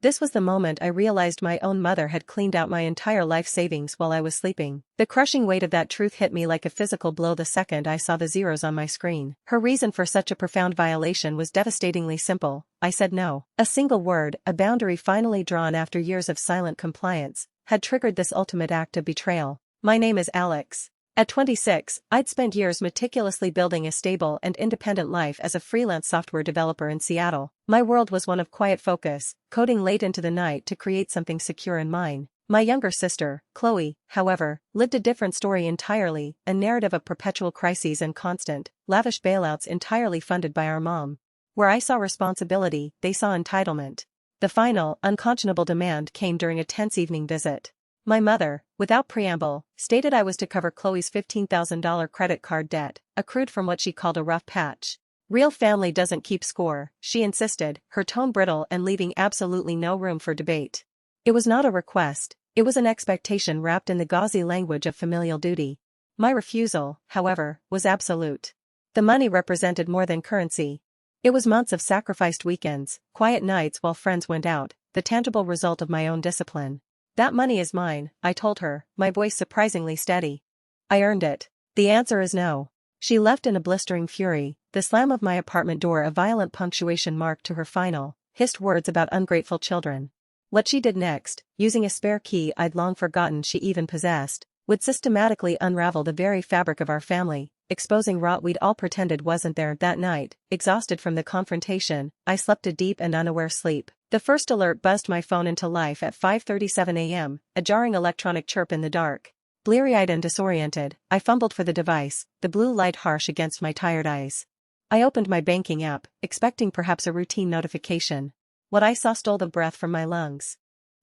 This was the moment I realized my own mother had cleaned out my entire life savings while I was sleeping. The crushing weight of that truth hit me like a physical blow the second I saw the zeros on my screen. Her reason for such a profound violation was devastatingly simple. I said no. A single word, a boundary finally drawn after years of silent compliance, had triggered this ultimate act of betrayal. My name is Alex. At 26, I'd spent years meticulously building a stable and independent life as a freelance software developer in Seattle. My world was one of quiet focus, coding late into the night to create something secure and mine. My younger sister, Chloe, however, lived a different story entirely, a narrative of perpetual crises and constant, lavish bailouts entirely funded by our mom. Where I saw responsibility, they saw entitlement. The final, unconscionable demand came during a tense evening visit. My mother, without preamble, stated I was to cover Chloe's $15,000 credit card debt, accrued from what she called a rough patch. Real family doesn't keep score, she insisted, her tone brittle and leaving absolutely no room for debate. It was not a request, it was an expectation wrapped in the gauzy language of familial duty. My refusal, however, was absolute. The money represented more than currency. It was months of sacrificed weekends, quiet nights while friends went out, the tangible result of my own discipline. That money is mine, I told her, my voice surprisingly steady. I earned it. The answer is no. She left in a blistering fury, the slam of my apartment door a violent punctuation mark to her final, hissed words about ungrateful children. What she did next, using a spare key I'd long forgotten she even possessed, would systematically unravel the very fabric of our family, exposing rot we'd all pretended wasn't there. That night, exhausted from the confrontation, I slept a deep and unaware sleep. The first alert buzzed my phone into life at 5:37 a.m., a jarring electronic chirp in the dark. Bleary-eyed and disoriented, I fumbled for the device, the blue light harsh against my tired eyes. I opened my banking app, expecting perhaps a routine notification. What I saw stole the breath from my lungs.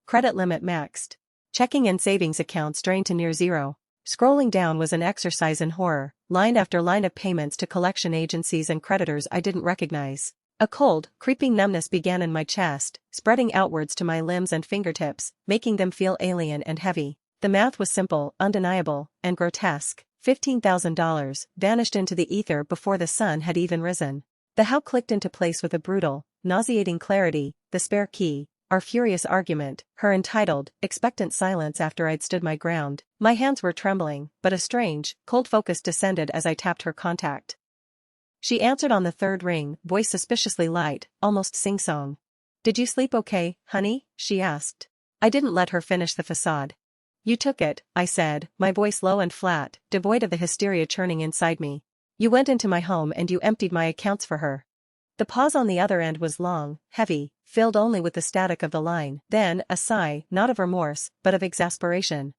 Credit limit maxed. Checking and savings accounts drained to near zero. Scrolling down was an exercise in horror, line after line of payments to collection agencies and creditors I didn't recognize. A cold, creeping numbness began in my chest, spreading outwards to my limbs and fingertips, making them feel alien and heavy. The math was simple, undeniable, and grotesque. $15,000 vanished into the ether before the sun had even risen. The how clicked into place with a brutal, nauseating clarity, the spare key, our furious argument, her entitled, expectant silence after I'd stood my ground. My hands were trembling, but a strange, cold focus descended as I tapped her contact. She answered on the third ring, voice suspiciously light, almost sing-song. "Did you sleep okay, honey?" she asked. I didn't let her finish the facade. "You took it," I said, my voice low and flat, devoid of the hysteria churning inside me. "You went into my home and you emptied my accounts for her." The pause on the other end was long, heavy, filled only with the static of the line. Then, a sigh, not of remorse, but of exasperation.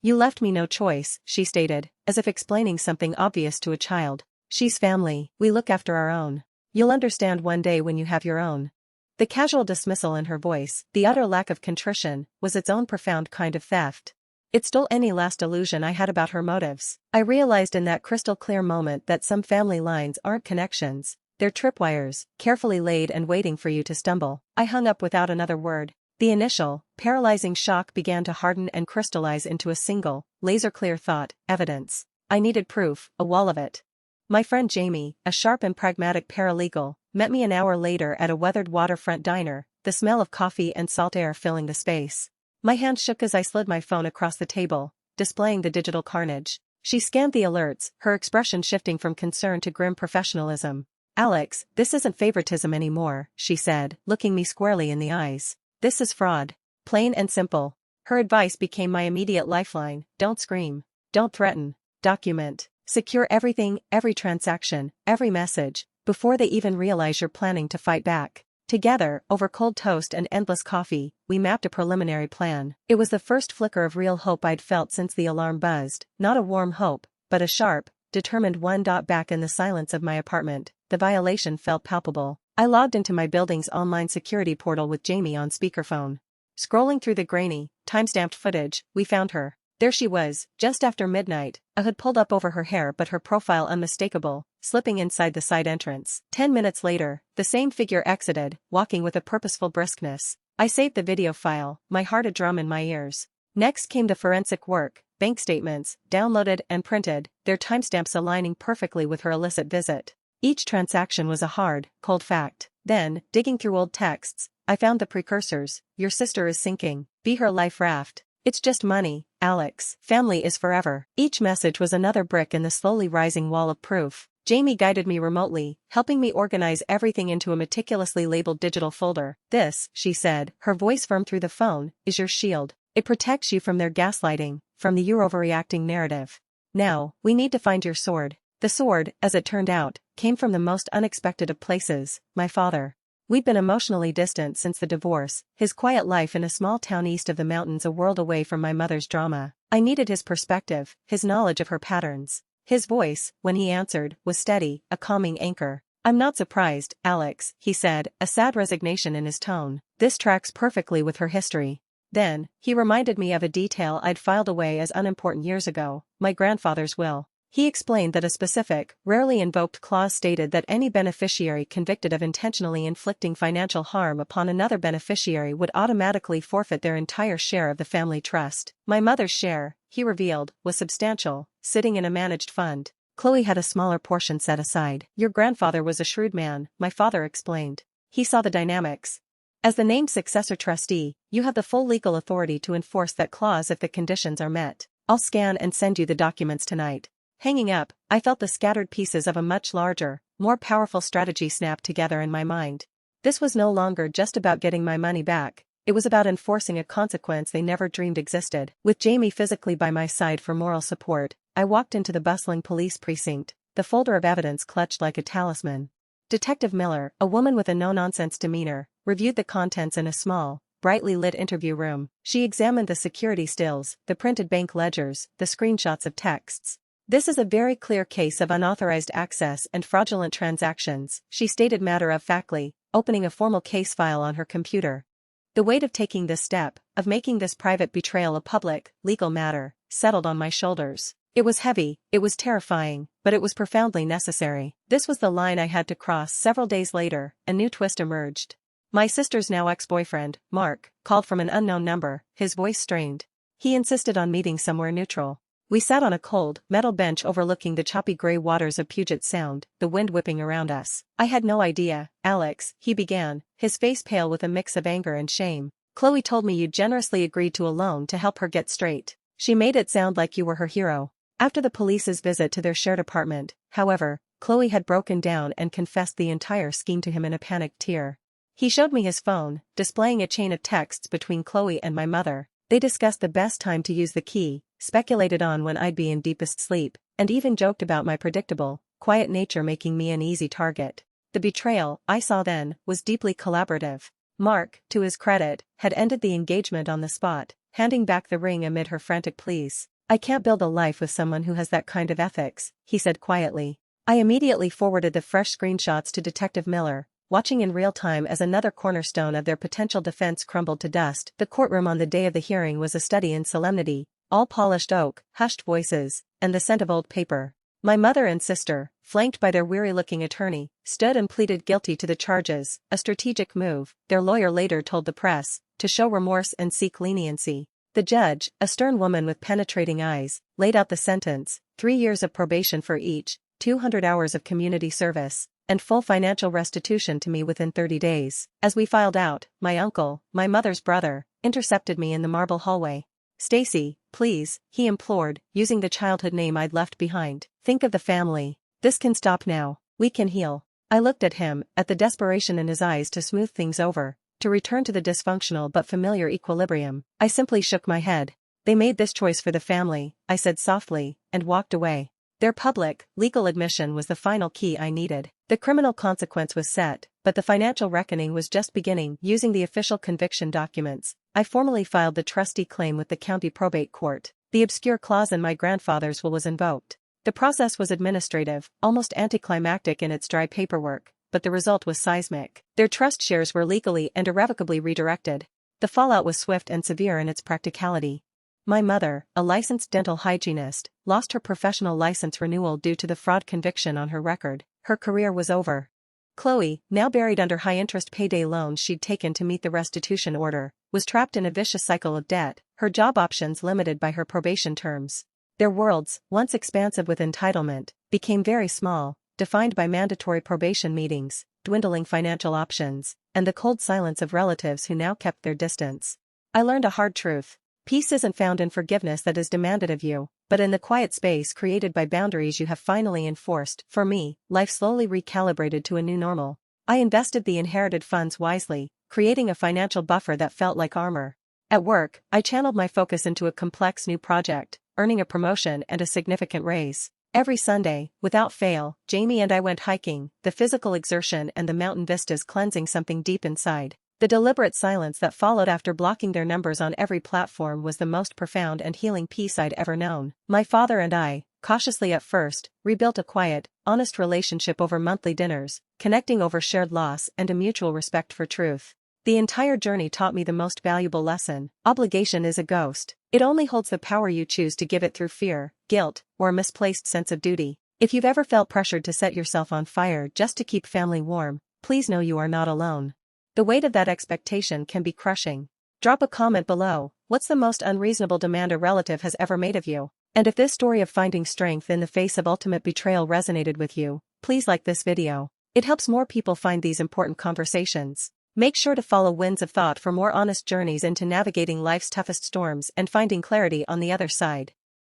"You left me no choice," she stated, as if explaining something obvious to a child. "She's family, we look after our own. You'll understand one day when you have your own." The casual dismissal in her voice, the utter lack of contrition, was its own profound kind of theft. It stole any last illusion I had about her motives. I realized in that crystal-clear moment that some family lines aren't connections, they're tripwires, carefully laid and waiting for you to stumble. I hung up without another word. The initial, paralyzing shock began to harden and crystallize into a single, laser-clear thought, evidence. I needed proof, a wall of it. My friend Jamie, a sharp and pragmatic paralegal, met me an hour later at a weathered waterfront diner, the smell of coffee and salt air filling the space. My hand shook as I slid my phone across the table, displaying the digital carnage. She scanned the alerts, her expression shifting from concern to grim professionalism. "Alex, this isn't favoritism anymore," she said, looking me squarely in the eyes. "This is fraud. Plain and simple." Her advice became my immediate lifeline. Don't scream. Don't threaten. Document. Secure everything, every transaction, every message, before they even realize you're planning to fight back. Together, over cold toast and endless coffee, we mapped a preliminary plan. It was the first flicker of real hope I'd felt since the alarm buzzed, not a warm hope, but a sharp, determined one. Back in the silence of my apartment, the violation felt palpable. I logged into my building's online security portal with Jamie on speakerphone. Scrolling through the grainy, time-stamped footage, we found her. There she was, just after midnight, a hood pulled up over her hair but her profile unmistakable, slipping inside the side entrance. 10 minutes later, the same figure exited, walking with a purposeful briskness. I saved the video file, my heart a drum in my ears. Next came the forensic work, bank statements, downloaded and printed, their timestamps aligning perfectly with her illicit visit. Each transaction was a hard, cold fact. Then, digging through old texts, I found the precursors. Your sister is sinking. Be her life raft. It's just money, Alex. Family is forever. Each message was another brick in the slowly rising wall of proof. Jamie guided me remotely, helping me organize everything into a meticulously labeled digital folder. This, she said, her voice firm through the phone, is your shield. It protects you from their gaslighting, from the you're overreacting narrative. Now, we need to find your sword. The sword, as it turned out, came from the most unexpected of places, my father. We'd been emotionally distant since the divorce, his quiet life in a small town east of the mountains a world away from my mother's drama. I needed his perspective, his knowledge of her patterns. His voice, when he answered, was steady, a calming anchor. I'm not surprised, Alex, he said, a sad resignation in his tone. This tracks perfectly with her history. Then, he reminded me of a detail I'd filed away as unimportant years ago, my grandfather's will. He explained that a specific, rarely invoked clause stated that any beneficiary convicted of intentionally inflicting financial harm upon another beneficiary would automatically forfeit their entire share of the family trust. My mother's share, he revealed, was substantial, sitting in a managed fund. Chloe had a smaller portion set aside. Your grandfather was a shrewd man, my father explained. He saw the dynamics. As the named successor trustee, you have the full legal authority to enforce that clause if the conditions are met. I'll scan and send you the documents tonight. Hanging up, I felt the scattered pieces of a much larger, more powerful strategy snap together in my mind. This was no longer just about getting my money back, it was about enforcing a consequence they never dreamed existed. With Jamie physically by my side for moral support, I walked into the bustling police precinct, the folder of evidence clutched like a talisman. Detective Miller, a woman with a no-nonsense demeanor, reviewed the contents in a small, brightly lit interview room. She examined the security stills, the printed bank ledgers, the screenshots of texts. This is a very clear case of unauthorized access and fraudulent transactions, she stated matter-of-factly, opening a formal case file on her computer. The weight of taking this step, of making this private betrayal a public, legal matter, settled on my shoulders. It was heavy, it was terrifying, but it was profoundly necessary. This was the line I had to cross. Several days later, a new twist emerged. My sister's now ex-boyfriend, Mark, called from an unknown number, his voice strained. He insisted on meeting somewhere neutral. We sat on a cold, metal bench overlooking the choppy gray waters of Puget Sound, the wind whipping around us. I had no idea, Alex, he began, his face pale with a mix of anger and shame. Chloe told me you generously agreed to a loan to help her get straight. She made it sound like you were her hero. After the police's visit to their shared apartment, however, Chloe had broken down and confessed the entire scheme to him in a panicked tear. He showed me his phone, displaying a chain of texts between Chloe and my mother. They discussed the best time to use the key, speculated on when I'd be in deepest sleep, and even joked about my predictable, quiet nature making me an easy target. The betrayal, I saw then, was deeply collaborative. Mark, to his credit, had ended the engagement on the spot, handing back the ring amid her frantic pleas. I can't build a life with someone who has that kind of ethics, he said quietly. I immediately forwarded the fresh screenshots to Detective Miller, watching in real time as another cornerstone of their potential defense crumbled to dust. The courtroom on the day of the hearing was a study in solemnity, all polished oak, hushed voices, and the scent of old paper. My mother and sister, flanked by their weary-looking attorney, stood and pleaded guilty to the charges, a strategic move, their lawyer later told the press, to show remorse and seek leniency. The judge, a stern woman with penetrating eyes, laid out the sentence: 3 years of probation for each, 200 hours of community service, and full financial restitution to me within 30 days. As we filed out, my uncle, my mother's brother, intercepted me in the marble hallway. Stacy, please, he implored, using the childhood name I'd left behind. Think of the family. This can stop now. We can heal. I looked at him, at the desperation in his eyes to smooth things over, to return to the dysfunctional but familiar equilibrium. I simply shook my head. They made this choice for the family, I said softly, and walked away. Their public, legal admission was the final key I needed. The criminal consequence was set, but the financial reckoning was just beginning. Using the official conviction documents, I formally filed the trustee claim with the county probate court. The obscure clause in my grandfather's will was invoked. The process was administrative, almost anticlimactic in its dry paperwork, but the result was seismic. Their trust shares were legally and irrevocably redirected. The fallout was swift and severe in its practicality. My mother, a licensed dental hygienist, lost her professional license renewal due to the fraud conviction on her record. Her career was over. Chloe, now buried under high-interest payday loans she'd taken to meet the restitution order, was trapped in a vicious cycle of debt, her job options limited by her probation terms. Their worlds, once expansive with entitlement, became very small, defined by mandatory probation meetings, dwindling financial options, and the cold silence of relatives who now kept their distance. I learned a hard truth. Peace isn't found in forgiveness that is demanded of you, but in the quiet space created by boundaries you have finally enforced. For me, life slowly recalibrated to a new normal. I invested the inherited funds wisely, creating a financial buffer that felt like armor. At work, I channeled my focus into a complex new project, earning a promotion and a significant raise. Every Sunday, without fail, Jamie and I went hiking, the physical exertion and the mountain vistas cleansing something deep inside. The deliberate silence that followed after blocking their numbers on every platform was the most profound and healing peace I'd ever known. My father and I, cautiously at first, rebuilt a quiet, honest relationship over monthly dinners, connecting over shared loss and a mutual respect for truth. The entire journey taught me the most valuable lesson: obligation is a ghost. It only holds the power you choose to give it through fear, guilt, or a misplaced sense of duty. If you've ever felt pressured to set yourself on fire just to keep family warm, please know you are not alone. The weight of that expectation can be crushing. Drop a comment below. What's the most unreasonable demand a relative has ever made of you? And if this story of finding strength in the face of ultimate betrayal resonated with you, please like this video. It helps more people find these important conversations. Make sure to follow Winds of Thought for more honest journeys into navigating life's toughest storms and finding clarity on the other side.